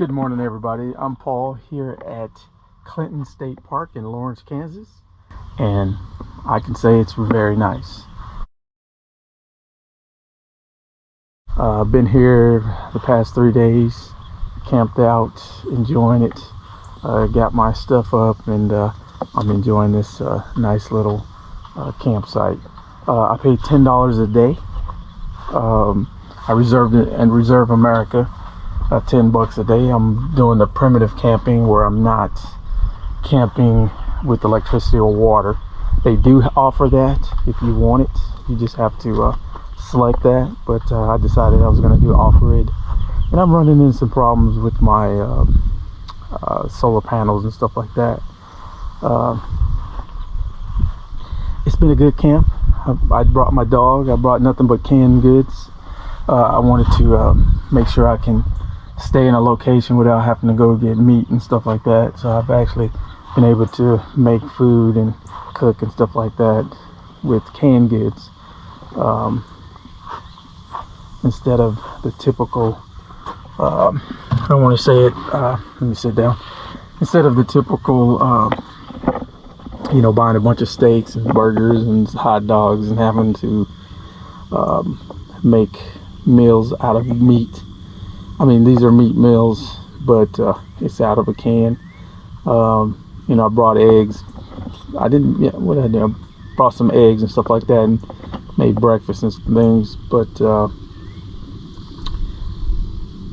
Good morning, everybody. I'm Paul here at Clinton State Park in Lawrence, Kansas, and I can say it's very nice. I've been here the past 3 days, camped out, enjoying it. Got my stuff up, and I'm enjoying this nice little campsite. I paid $10 a day. I reserved it and Reserve America. $10 a day. I'm doing the primitive camping where I'm not camping with electricity or water. They do offer that if you want it. You just have to select that. But I decided I was going to do off-grid, and I'm running into some problems with my solar panels and stuff like that. It's been a good camp. I brought my dog. I brought nothing but canned goods. I wanted to make sure I can stay in a location without having to go get meat and stuff like that. So I've actually been able to make food and cook and stuff like that with canned goods, instead of the typical I don't want to say it, let me sit down, instead of the typical you know, buying a bunch of steaks and burgers and hot dogs and having to make meals out of meat. I mean, these are meat meals, but it's out of a can. You know, I brought eggs. I didn't, yeah, what I did, I brought some eggs and stuff like that and made breakfast and some things, but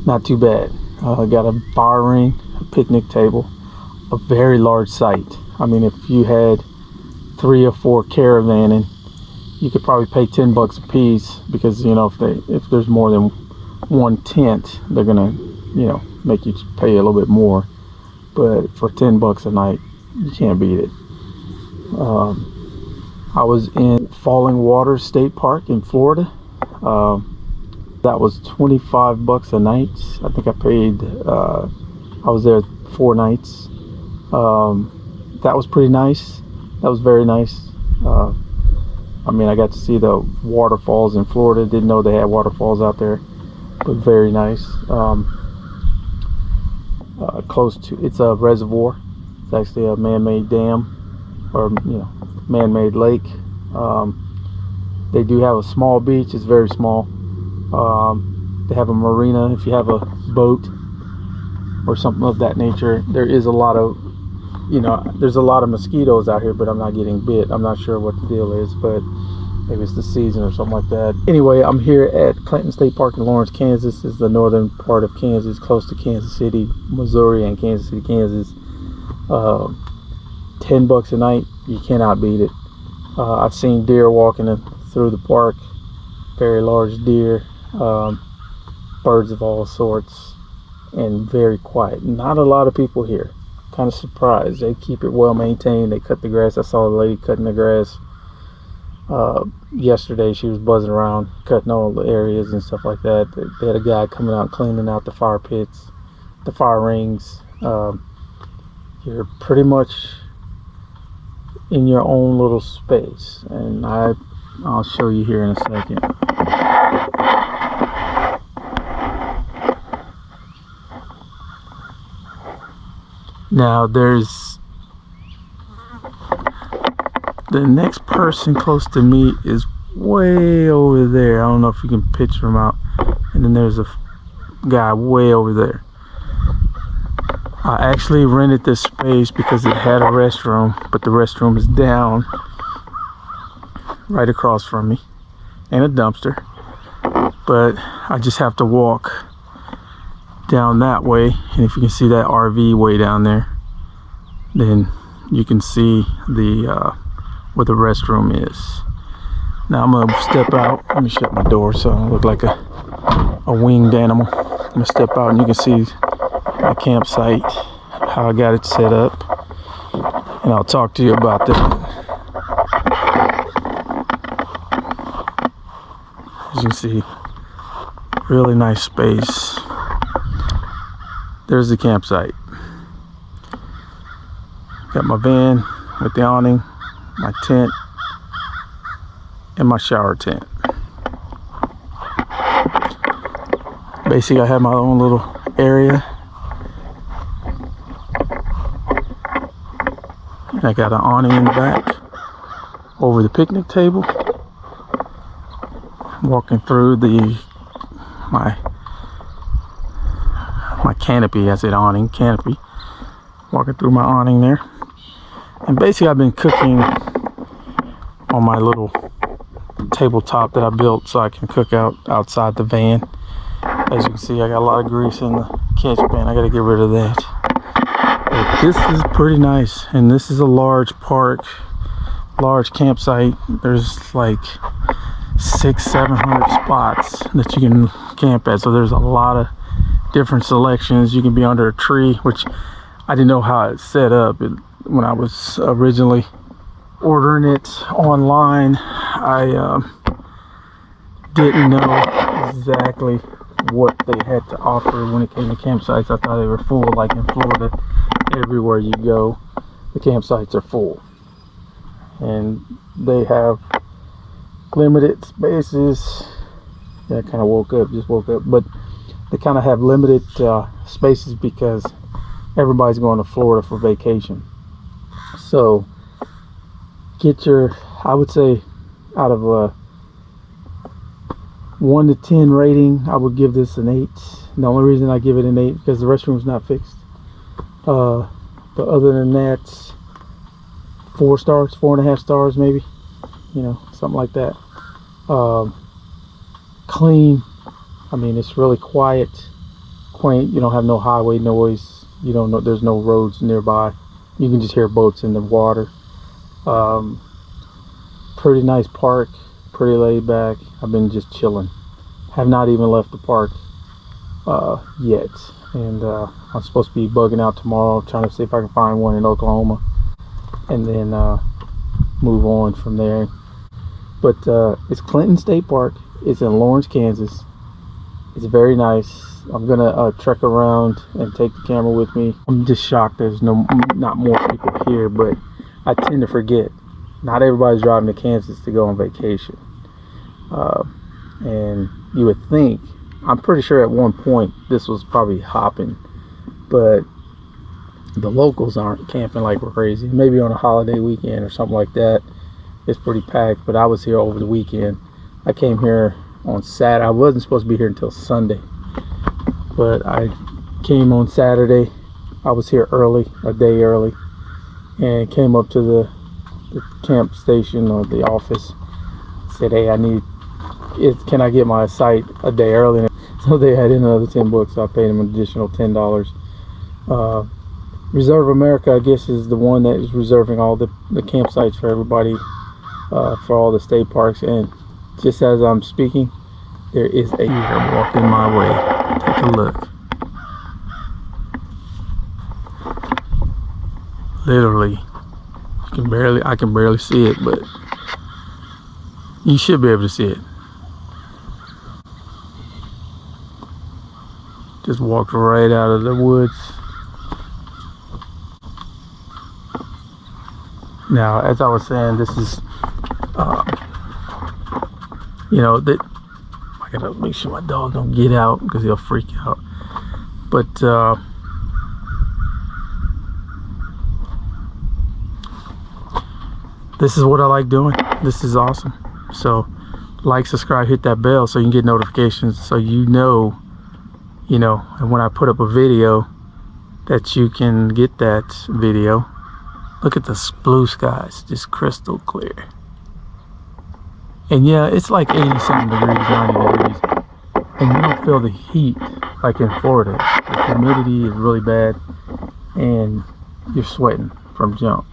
not too bad. I got a fire ring, a picnic table, a very large site. I mean, if you had 3 or 4 caravanning, you could probably pay $10 a piece, because, you know, if there's more than one tent, they're gonna, you know, make you pay a little bit more. But for $10 a night, you can't beat it. I was in Falling Water State Park in Florida. That was $25 a night. I think I paid, I was there 4 nights. That was pretty nice. That was very nice. I mean, I got to see the waterfalls in Florida. Didn't know they had waterfalls out there, but very nice. Close to, it's a reservoir. It's actually a man-made dam, or, you know, man-made lake. They do have a small beach. It's very small. They have a marina if you have a boat or something of that nature. There is a lot of, you know, there's a lot of mosquitoes out here, but I'm not getting bit. I'm not sure what the deal is, but maybe it's the season or something like that. Anyway, I'm here at Clinton State Park in Lawrence, Kansas. It's the northern part of Kansas, close to Kansas City, Missouri, and Kansas City, Kansas. $10 a night, you cannot beat it. I've seen deer walking through the park, very large deer, birds of all sorts, and very quiet. Not a lot of people here. Kind of surprised. They keep it well maintained. They cut the grass. I saw a lady cutting the grass yesterday. She was buzzing around cutting all the areas and stuff like that. They had a guy coming out cleaning out the fire pits, the fire rings. You're pretty much in your own little space, and I'll show you here in a second. Now there's the next person close to me is way over there. I don't know if you can picture him out. And then there's a guy way over there. I actually rented this space because it had a restroom, but the restroom is down right across from me, and a dumpster. But I just have to walk down that way, and if you can see that RV way down there, then you can see the where the restroom is. Now I'm gonna step out. Let me shut my door so I don't look like a winged animal. I'm gonna step out and you can see my campsite, how I got it set up, and I'll talk to you about that. As you can see, really nice space. There's the campsite. Got my van with the awning, my tent, and my shower tent. Basically, I have my own little area I got an awning in the back over the picnic table. Walking through my canopy. I said awning, canopy. Walking through my awning there. And basically I've been cooking on my little tabletop that I built so I can cook outside the van. As you can see, I got a lot of grease in the catch pan. I got to get rid of that. But this is pretty nice, and this is a large park, large campsite. There's like 600-700 spots that you can camp at, so there's a lot of different selections. You can be under a tree, which I didn't know how it's set up. When I was originally ordering it online, I didn't know exactly what they had to offer when it came to campsites. I thought they were full. Like in Florida, everywhere you go, the campsites are full, and they have limited spaces. Yeah, I kind of just woke up, but they kind of have limited spaces because everybody's going to Florida for vacation. So get your, I would say, out of a 1 to 10 rating, I would give this an 8. The only reason I give it an 8 because the restroom's not fixed. But other than that, 4 stars, 4.5 stars maybe, you know, something like that. Clean. I mean, it's really quiet, quaint. You don't have no highway noise. You don't know, there's no roads nearby. You can just hear boats in the water. Pretty nice park, pretty laid back. I've been just chilling. Have not even left the park yet, and I'm supposed to be bugging out tomorrow, trying to see if I can find one in Oklahoma, and then move on from there. But it's Clinton State Park. It's in Lawrence, Kansas. It's very nice. I'm gonna trek around and take the camera with me. I'm just shocked there's not more people here, but I tend to forget. Not everybody's driving to Kansas to go on vacation. And you would think, I'm pretty sure at one point this was probably hopping, but the locals aren't camping like we're crazy. Maybe on a holiday weekend or something like that, it's pretty packed. But I was here over the weekend. I came here on Saturday. I wasn't supposed to be here until Sunday, but I came on Saturday. I was here early, a day early, and came up to the camp station or the office. Said, hey, can I get my site a day early? So they had in another 10 bucks. So I paid them an additional $10. Reserve America, I guess, is the one that is reserving all the campsites for everybody, for all the state parks. And just as I'm speaking, there is a deer walking my way. Take a look. Literally, I can barely see it, but you should be able to see it. Just walked right out of the woods. Now, as I was saying, this is, you know, that I gotta make sure my dog don't get out because he'll freak out. But this is what I like doing. This is awesome. So, like, subscribe, hit that bell so you can get notifications, so you know, and when I put up a video, that you can get that video. Look at the blue skies, just crystal clear. And yeah, it's like 80-something degrees, 90 degrees. And you don't feel the heat like in Florida. The humidity is really bad, and you're sweating from jump.